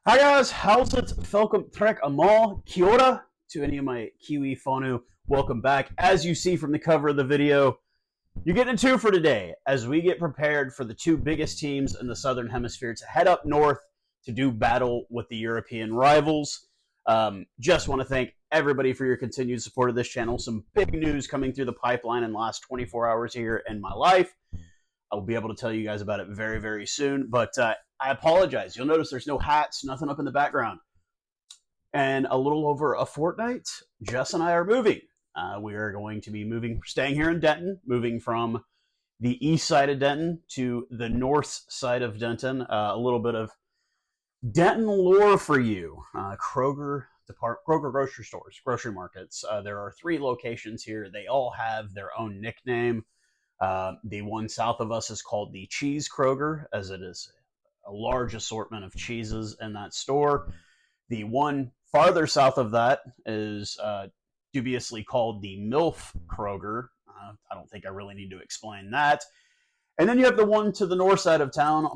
Hi guys, Howzit, welcome trek amal, kia ora to any of my Kiwi whānau. Welcome back. As you see from the cover of the video, you're getting a two for today as we get prepared for the two biggest teams in the Southern Hemisphere to head up north to do battle with the European rivals. Just want to thank everybody for your continued support of this channel. Some big news coming through the pipeline in the last 24 hours here in my life. I'll be able to tell you guys about it very, very soon. But I apologize. You'll notice there's no hats, nothing up in the background. And a little over a fortnight, Jess and I are moving. We are going to be staying here in Denton, moving from the east side of Denton to the north side of Denton. A little bit of Denton lore for you. Kroger grocery stores, grocery markets. There are 3 locations here. They all have their own nickname. The one south of us is called the Cheese Kroger, as it is a large assortment of cheeses in that store. The one farther south of that is dubiously called the MILF Kroger. I don't think I really need to explain that. And then you have the one to the north side of town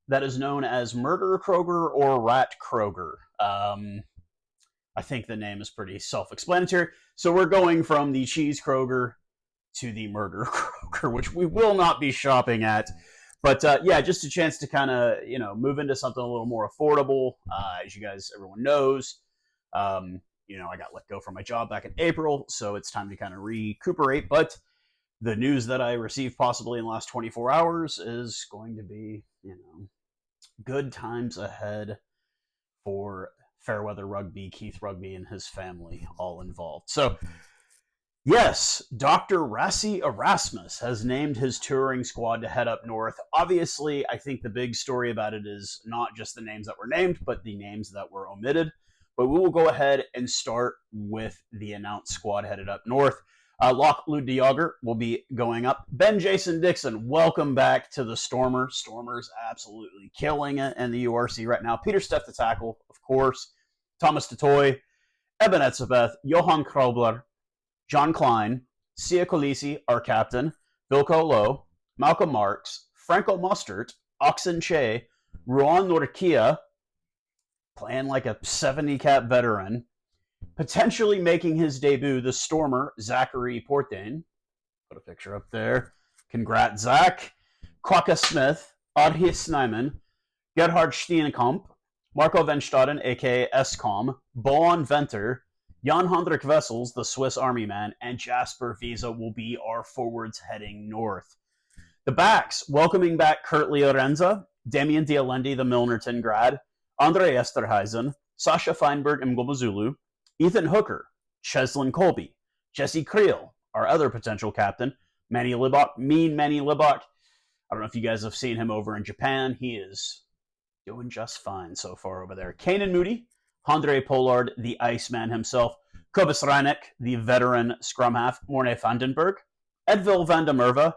that is known as Murder Kroger or Rat Kroger. I think the name is pretty self-explanatory. So we're going from the Cheese Kroger to the Murder Kroger, which we will not be shopping at. But yeah, just a chance to kind of, move into something a little more affordable. As you guys, everyone knows, I got let go from my job back in April, so it's time to kind of recuperate. But the news that I received possibly in the last 24 hours is going to be, good times ahead for Fairweather Rugby, Keith Rugby, and his family all involved. So, yes, Dr. Rassi Erasmus has named his touring squad to head up north. Obviously, I think the big story about it is not just the names that were named, but the names that were omitted. But we will go ahead and start with the announced squad headed up north. Locke Ludiager will be going up. Ben Jason Dixon, welcome back to the Stormers. Stormers absolutely killing it in the URC right now. Peter Steff the tackle, of course. Thomas Tatoy, Eben Etzebeth, Johan Krobler, John Klein, Sia Colisi, our captain, Vilko Lowe, Malcolm Marks, Franco Mustard, Oxen Che, Ruan Norkia, playing like a 70-cap veteran, potentially making his debut, the Stormer, Zachary Portain. Put a picture up there. Congrats, Zach. Kwaka Smith, Adhi Snyman, Gerhard Steenkamp, Marco Venstaden, a.k.a. Escom, Boan Venter, Jan Hendrik Vessels, the Swiss Army man, and Jasper Visa will be our forwards heading north. The backs, welcoming back Kurt Leorenza, Damian Dialendi, the Milnerton grad, Andre Esterhuizen, Sasha Feinberg Mgomazulu, Ethan Hooker, Cheslin Colby, Jesse Creel, our other potential captain, Manny Libach, Manny Libach. I don't know if you guys have seen him over in Japan. He is doing just fine so far over there. Kanan Moody, Andre Pollard, the Iceman himself, Kobus Reinek, the veteran scrum half, Morne Vandenberg, Edville van der Merwe,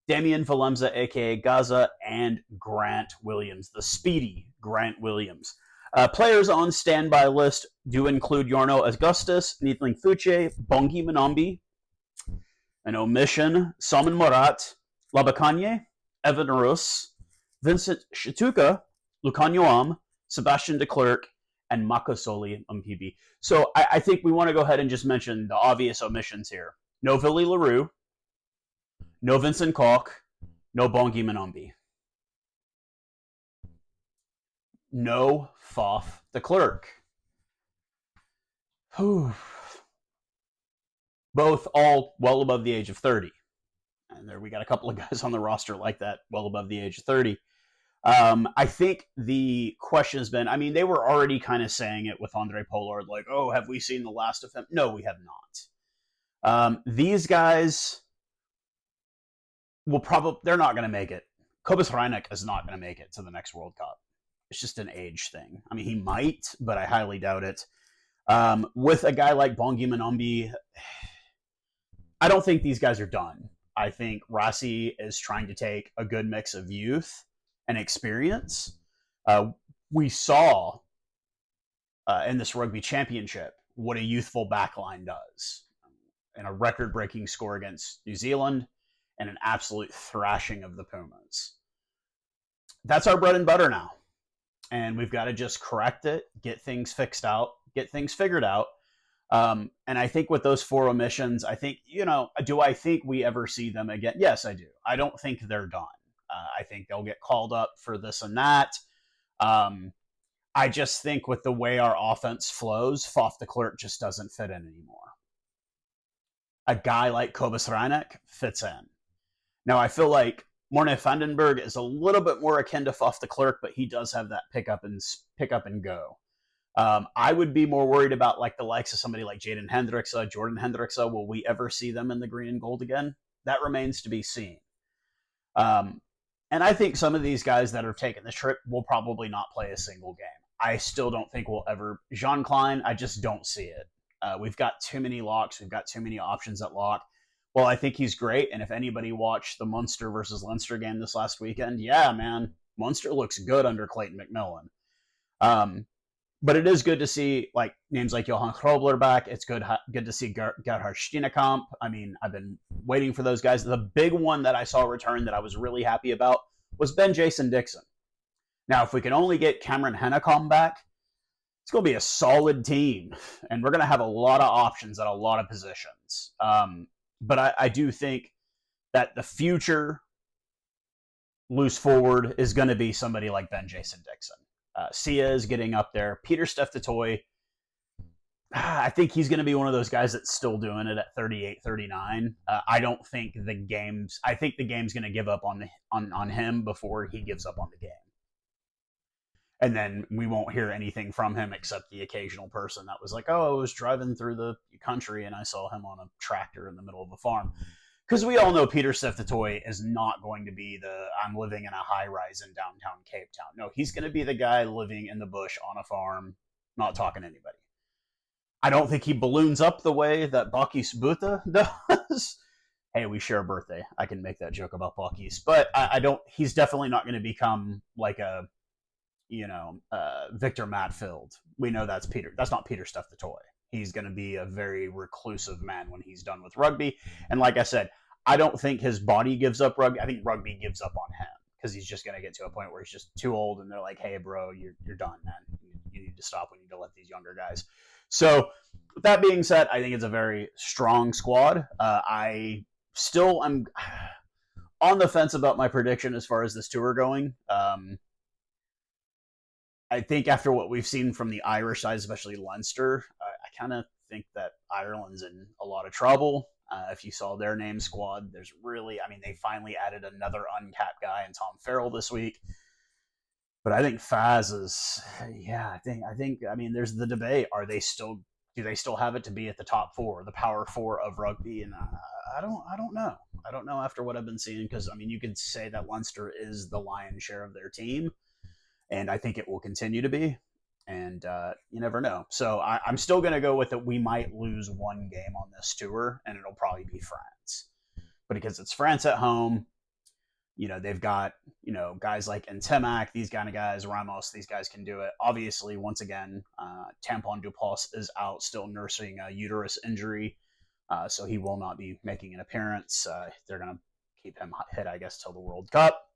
Damian Valemza, a.k.a. Gaza, and Grant Williams, the speedy Grant Williams. Players on standby list do include Yorno Augustus, Neithling Fuche, Bongi Manombi, an omission, Salman Morat, Labakanye, Evan Rus, Vincent Shituka, Lucan Yoam, Sebastian de Klerk, and Makosoli MPB. So I think we want to go ahead and just mention the obvious omissions here. No Billy LaRue, no Vincent Koch, no Bongi Manombi. No Foff the Clerk. Both all well above the age of 30. And there we got a couple of guys on the roster like that, well above the age of 30. I think the question has been, they were already kind of saying it with Andre Pollard, like, oh, have we seen the last of him? No, we have not. These guys they're not going to make it. Kobus Reinek is not going to make it to the next World Cup. It's just an age thing. He might, but I highly doubt it. With a guy like Bongi Manombi, I don't think these guys are done. I think Rassi is trying to take a good mix of youth and experience. We saw in this rugby championship what a youthful backline does. And a record-breaking score against New Zealand and an absolute thrashing of the Pumas. That's our bread and butter now. and we've got to just correct it, get things fixed out, get things figured out. And I think with those 4 omissions, I think, do I think we ever see them again? Yes, I do. I don't think they're done. I think they'll get called up for this and that. I just think with the way our offense flows, Faf de Klerk just doesn't fit in anymore. A guy like Kobus Reinek fits in. Now, I feel like Morne Vandenberg is a little bit more akin to Faf de Klerk, but he does have that pick up and go. I would be more worried about like the likes of somebody like Jordan Hendrickse. Will we ever see them in the green and gold again? That remains to be seen. And I think some of these guys that are taking the trip will probably not play a single game. I still don't think we'll ever. Jean Klein, I just don't see it. We've got too many locks. We've got too many options at lock. Well, I think he's great. And if anybody watched the Munster versus Leinster game this last weekend, yeah, man, Munster looks good under Clayton McMillan. But it is good to see like names like Johan Grobler back. It's good to see Gerhard Steenekamp. I mean, I've been waiting for those guys. The big one that I saw return that I was really happy about was Ben Jason Dixon. Now, if we can only get Cameron Hennecom back, it's going to be a solid team, and we're going to have a lot of options at a lot of positions. But I do think that the future loose forward is going to be somebody like Ben Jason Dixon. Sia is getting up there. Peter Steph-Totoy, I think he's going to be one of those guys that's still doing it at 38, 39. I don't think the game's going to give up on him before he gives up on the game. And then we won't hear anything from him except the occasional person that was like, oh, I was driving through the country and I saw him on a tractor in the middle of a farm. Because we all know Peter Steph-Totoy is not going to be I'm living in a high-rise in downtown Cape Town. No, he's going to be the guy living in the bush on a farm, not talking to anybody. I don't think he balloons up the way that Bakis Buta does. Hey, we share a birthday. I can make that joke about Bakis. But I don't. He's definitely not going to become like a, Victor Matfield. We know that's Peter. That's not Peter Steph-Totoy. He's going to be a very reclusive man when he's done with rugby. And like I said, I don't think his body gives up rugby. I think rugby gives up on him because he's just going to get to a point where he's just too old and they're like, hey, bro, you're done, man. You need to stop. We need to let these younger guys. So with that being said, I think it's a very strong squad. I still am on the fence about my prediction as far as this tour going. I think after what we've seen from the Irish side, especially Leinster, I kind of think that Ireland's in a lot of trouble. If you saw their name squad, they finally added another uncapped guy in Tom Farrell this week. But I think Faz is, there's the debate. Do they still have it to be at the top 4, the power 4 of rugby? And I don't know. I don't know after what I've been seeing, because, you could say that Leinster is the lion's share of their team. And I think it will continue to be. And you never know. So I'm still going to go with it. We might lose one game on this tour, and it'll probably be France. But because it's France at home, they've got, guys like Ntimak, these kind of guys, Ramos, these guys can do it. Obviously, once again, Tampon Dupas is out, still nursing a uterus injury. So he will not be making an appearance. They're going to keep him hit, I guess, till the World Cup.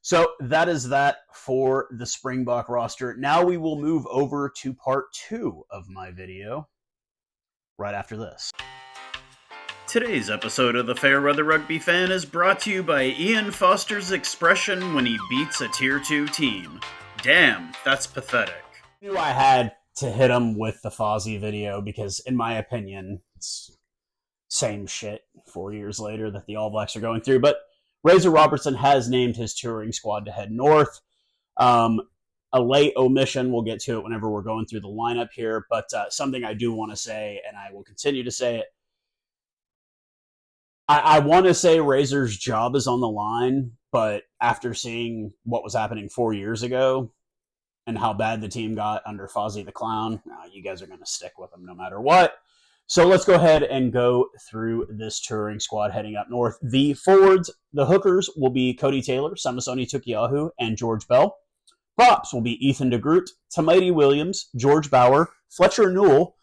So that is that for the Springbok roster. Now we will move over to part 2 of my video right after this. Today's episode of The Fairweather Rugby Fan is brought to you by Ian Foster's expression when he beats a Tier 2 team. Damn, that's pathetic. I knew I had to hit him with the Fozzie video because, in my opinion, it's same shit 4 years later that the All Blacks are going through. But Razor Robertson has named his touring squad to head north. A late omission, we'll get to it whenever we're going through the lineup here, but something I do want to say, and I will continue to say it, I want to say Razor's job is on the line, but after seeing what was happening 4 years ago and how bad the team got under Fozzie the Clown, you guys are going to stick with him no matter what. So let's go ahead and go through this touring squad heading up north. The forwards, the hookers, will be Cody Taylor, Samisoni Tukiahu, and George Bell. Props will be Ethan de Groot, Tamaiti Williams, George Bauer, Fletcher Newell,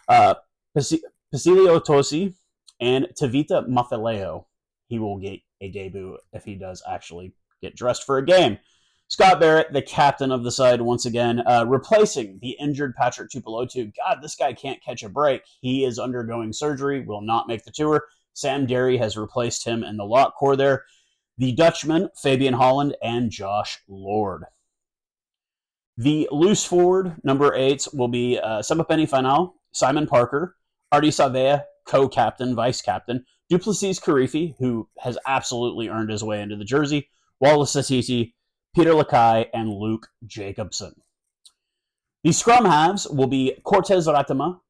Pasilio Tosi, and Tavita Mafileo. He will get a debut if he does actually get dressed for a game. Scott Barrett, the captain of the side once again, replacing the injured Patrick Tuipulotu. God, this guy can't catch a break. He is undergoing surgery, will not make the tour. Sam Derry has replaced him in the lock core there. The Dutchman, Fabian Holland, and Josh Lord. The loose forward, number 8, will be Sempapeni Finau, Simon Parker, Artie Savea, co-captain, vice-captain, Duplessis Karifi, who has absolutely earned his way into the jersey, Wallace Satiti, Peter Lakai, and Luke Jacobson. The scrum halves will be Cortez Ratama,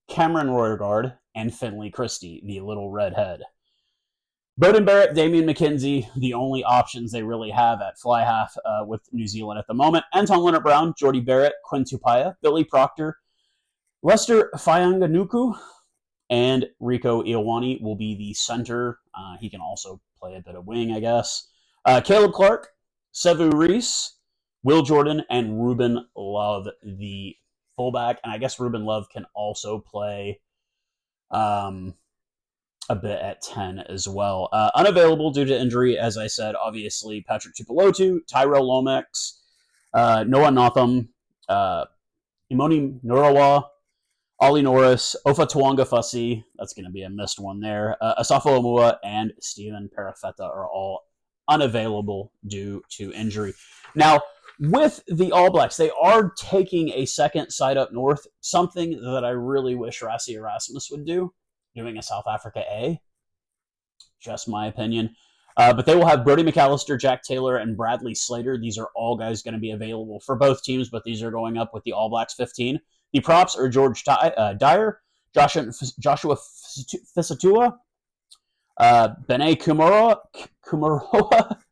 Cameron Royergard, and Finley Christie, the little redhead. Beauden Barrett, Damian McKenzie, the only options they really have at fly half with New Zealand at the moment. Anton Leonard-Brown, Jordy Barrett, Quinn Tupaia, Billy Proctor, Lester Faianganuku, and Rico Iowani will be the center. He can also play a bit of wing, I guess. Caleb Clark, Sevu Reese, Will Jordan, and Ruben Love, the fullback. And I guess Ruben Love can also play a bit at 10 as well. Unavailable due to injury, as I said, obviously, Patrick Tuipulotu, Tyrell Lomax, Noah Notham, Imoni Nurawa, Ollie Norris, Ofa Tuanga Fussy, that's going to be a missed one there, Asafo Amua, and Steven Perafeta are all unavailable due to injury. Now, with the All Blacks, they are taking a second side up north, something that I really wish Rassie Erasmus would do, doing a South Africa A. Just my opinion. But they will have Brody McAllister, Jack Taylor, and Bradley Slater. These are all guys going to be available for both teams, but these are going up with the All Blacks 15. The props are George Dyer, Joshua Fisatua, Bene Kumaroa,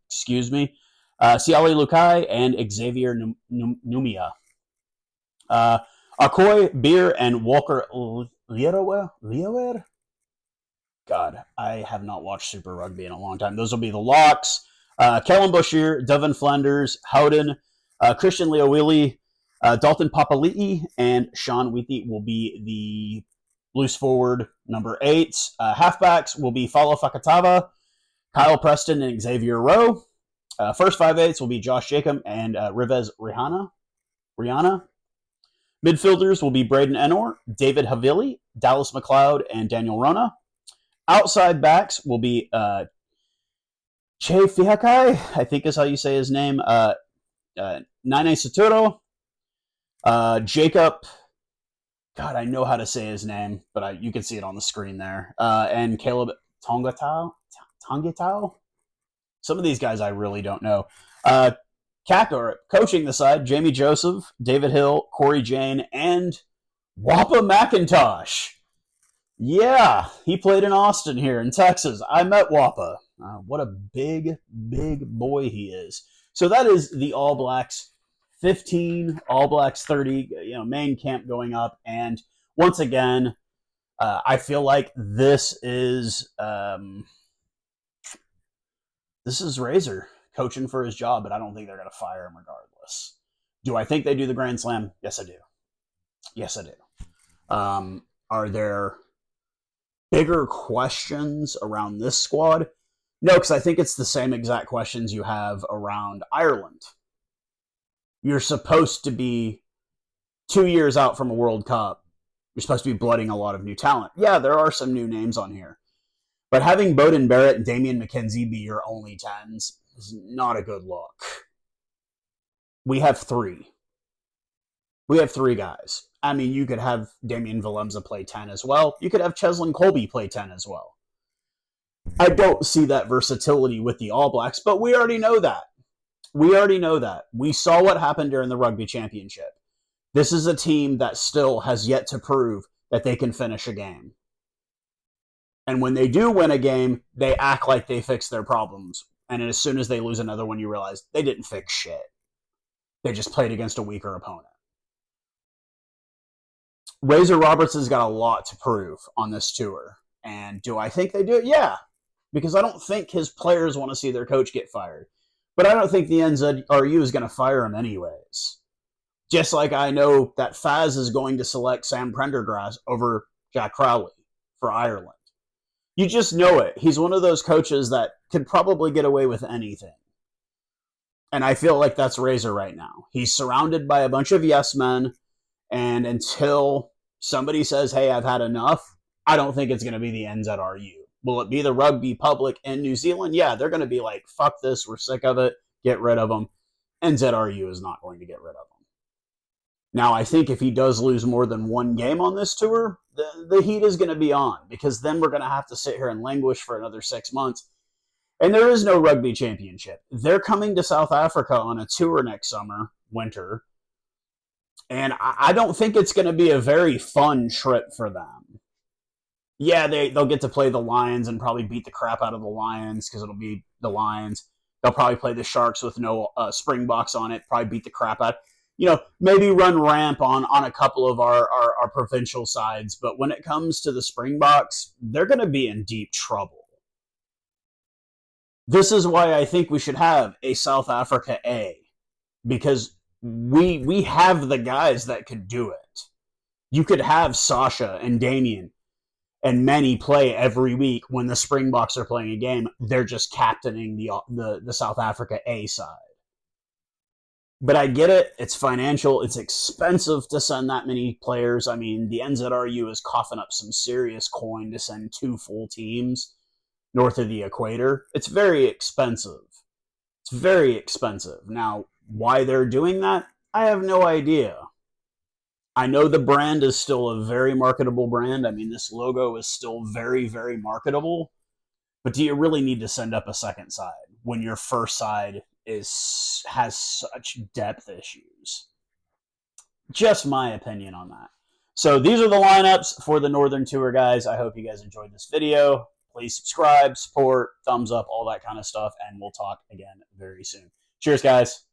excuse me, Siali Lukai, and Xavier Numia. Akoy, Beer, and Walker Leower. God, I have not watched Super Rugby in a long time. Those will be the locks. Kellen Boshier, Devin Flanders, Howden, Christian Leowili, Dalton Papali'i, and Sean Wheatley will be the loose forward number 8. Halfbacks will be Falo Fakatava, Kyle Preston, and Xavier Rowe. First 5/8 will be Josh Jacob and Rivez Rihanna. Midfielders will be Braden Enor, David Havili, Dallas McLeod, and Daniel Rona. Outside backs will be Che Fihakai, I think is how you say his name, Nane Saturo, Jacob, God, I know how to say his name, but you can see it on the screen there, and Caleb Tongatau. Some of these guys I really don't know. Coaching the side, Jamie Joseph, David Hill, Corey Jane, and Wappa McIntosh. Yeah, he played in Austin here in Texas. I met Wappa. What a big, big boy he is. So that is the All Blacks 15, All Blacks 30, main camp going up. And once again, I feel like this is Razor coaching for his job, but I don't think they're going to fire him regardless. Do I think they do the Grand Slam? Yes, I do. Yes, I do. Are there bigger questions around this squad? No, because I think it's the same exact questions you have around Ireland. You're supposed to be 2 years out from a World Cup. You're supposed to be blooding a lot of new talent. Yeah, there are some new names on here. But having Beauden Barrett and Damian McKenzie be your only 10s is not a good look. We have 3. We have 3 guys. I mean, you could have Damian Valemza play 10 as well. You could have Cheslin Colby play 10 as well. I don't see that versatility with the All Blacks, but we already know that. We saw what happened during the Rugby Championship. This is a team that still has yet to prove that they can finish a game. And when they do win a game, they act like they fixed their problems. And as soon as they lose another one, you realize they didn't fix shit. They just played against a weaker opponent. Razor Robertson's got a lot to prove on this tour. And do I think they do it? Yeah. Because I don't think his players want to see their coach get fired. But I don't think the NZRU is going to fire him anyways. Just like I know that Faz is going to select Sam Prendergrass over Jack Crowley for Ireland. You just know it. He's one of those coaches that could probably get away with anything. And I feel like that's Razor right now. He's surrounded by a bunch of yes men, and until somebody says, hey, I've had enough, I don't think it's going to be the NZRU. Will it be the rugby public in New Zealand? Yeah, they're going to be like, fuck this, we're sick of it, get rid of them. NZRU is not going to get rid of them. Now, I think if he does lose more than one game on this tour, the heat is going to be on, because then we're going to have to sit here and languish for another 6 months. And there is no rugby championship. They're coming to South Africa on a tour next summer, winter, and I don't think it's going to be a very fun trip for them. Yeah, they'll get to play the Lions and probably beat the crap out of the Lions, because it'll be the Lions. They'll probably play the Sharks with no Springboks on it, probably beat the crap out. Maybe run ramp on a couple of our provincial sides. But when it comes to the Springboks, they're going to be in deep trouble. This is why I think we should have a South Africa A, because we have the guys that could do it. You could have Sasha and Damien and Manny play every week when the Springboks are playing a game. They're just captaining the South Africa A side. But I get it. It's financial. It's expensive to send that many players. I mean, the NZRU is coughing up some serious coin to send 2 full teams north of the equator. It's very expensive. It's very expensive. Now, why they're doing that, I have no idea. I know the brand is still a very marketable brand. I mean, this logo is still very, very marketable. But do you really need to send up a second side when your first side has such depth issues? Just my opinion on that. So these are the lineups for the Northern Tour, guys. I hope you guys enjoyed this video. Please subscribe, support, thumbs up, all that kind of stuff, and we'll talk again very soon. Cheers, guys.